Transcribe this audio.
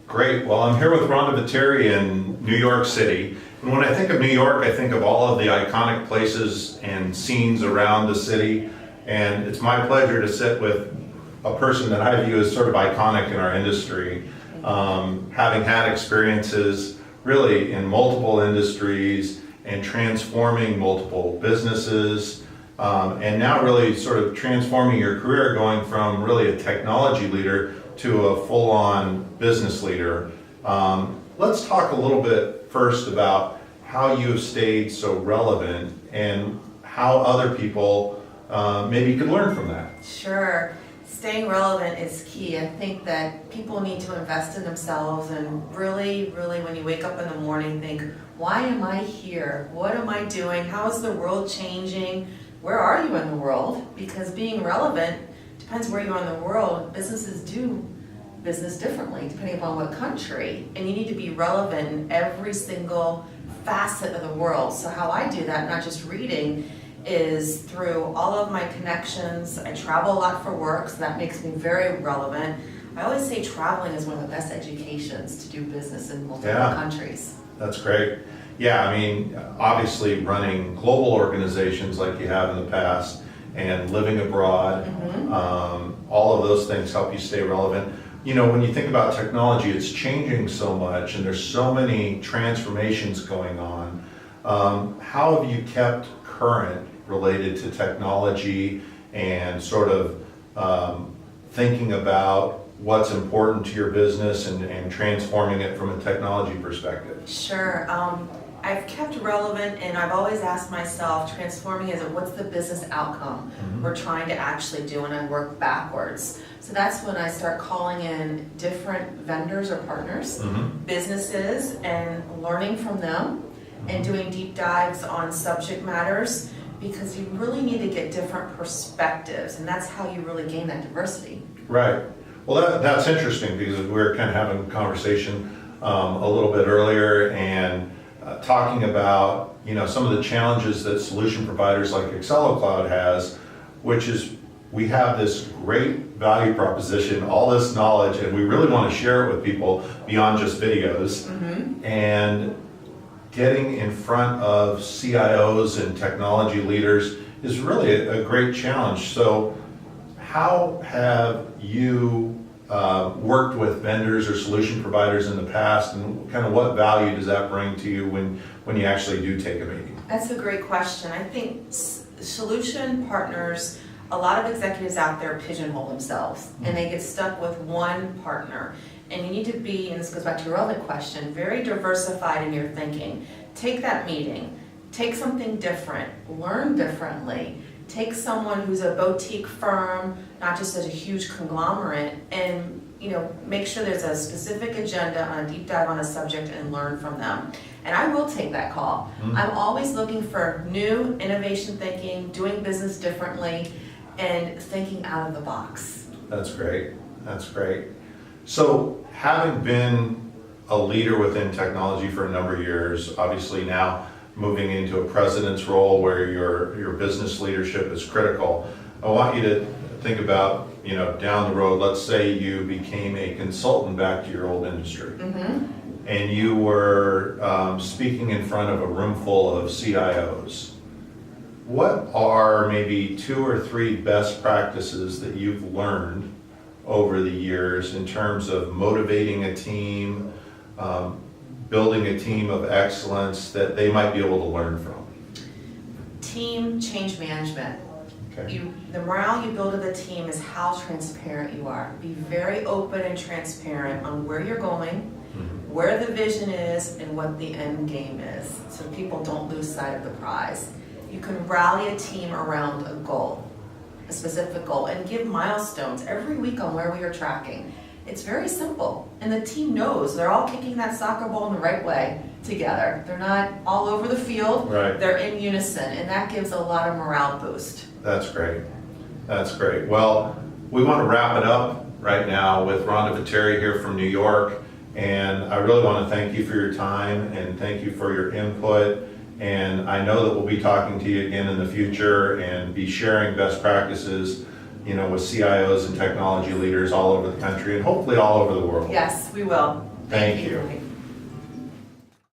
Great. Well, I'm here with Rhonda Vetere in New York City. And when I think of New York, I think of all of the iconic places and scenes around the city. And it's my pleasure to sit with a person that I view as sort of iconic in our industry, having had experiences really in multiple industries and transforming multiple businesses, and now really sort of transforming your career, going from really a technology leader to a full-on business leader. Let's talk a little bit first about how you have stayed so relevant and how other people maybe could learn from that. Sure. Staying relevant is key. I think that people need to invest in themselves and really, when you wake up in the morning, think, why am I here? What am I doing? How is the world changing? Where are you in the world? Because being relevant depends where you are in the world. Businesses do business differently depending upon what country, and you need to be relevant in every single facet of the world. So how I do that, not just reading, is through all of my connections. I travel a lot for work, so that makes me very relevant. I always say traveling is one of the best educations to do business in multiple countries. That's great. Yeah, I mean, obviously running global organizations like you have in the past and living abroad, all of those things help you stay relevant. You know, when you think about technology, it's changing so much and there's so many transformations going on. How have you kept current related to technology and sort of thinking about what's important to your business and transforming it from a technology perspective? Sure. I've kept relevant, and I've always asked myself, transforming is what's the business outcome we're trying to actually do, and I work backwards. So that's when I start calling in different vendors or partners, businesses, and learning from them and doing deep dives on subject matters, because you really need to get different perspectives, and that's how you really gain that diversity. Right. Well, that's interesting, because we were kind of having a conversation a little bit earlier and talking about, you know, some of the challenges that solution providers like Xcelocloud has, which is we have this great value proposition, all this knowledge, and we really want to share it with people beyond just videos. And getting in front of CIOs and technology leaders is really a great challenge. So how have you worked with vendors or solution providers in the past, and kind of what value does that bring to you when you actually do take a meeting? That's a great question. I think solution partners, a lot of executives out there pigeonhole themselves and they get stuck with one partner. And you need to be, and this goes back to your other question, very diversified in your thinking. Take that meeting, take something different, learn differently. Take someone who's a boutique firm, not just as a huge conglomerate, and make sure there's a specific agenda on a deep dive on a subject and learn from them. And I will take that call. I'm always looking for new innovation thinking, doing business differently, and thinking out of the box. That's great. That's great. So having been a leader within technology for a number of years, obviously now moving into a president's role where your business leadership is critical, I want you to think about, down the road, let's say you became a consultant back to your old industry, and you were speaking in front of a room full of CIOs. What are maybe 2 or 3 best practices that you've learned over the years in terms of motivating a team, building a team of excellence that they might be able to learn from? Team change management. Okay. The morale you build of the team is how transparent you are. Be very open and transparent on where you're going, where the vision is, and what the end game is, so people don't lose sight of the prize. You can rally a team around a goal, a specific goal, and give milestones every week on where we are tracking. It's very simple, and the team knows they're all kicking that soccer ball in the right way together. They're not all over the field, They're in unison, and that gives a lot of morale boost. That's great. That's great. Well, we want to wrap it up right now with Rhonda Vetere here from New York, and I really want to thank you for your time and thank you for your input. And I know that we'll be talking to you again in the future and be sharing best practices, with CIOs and technology leaders all over the country and hopefully all over the world. Yes, we will. Thank you. Mike.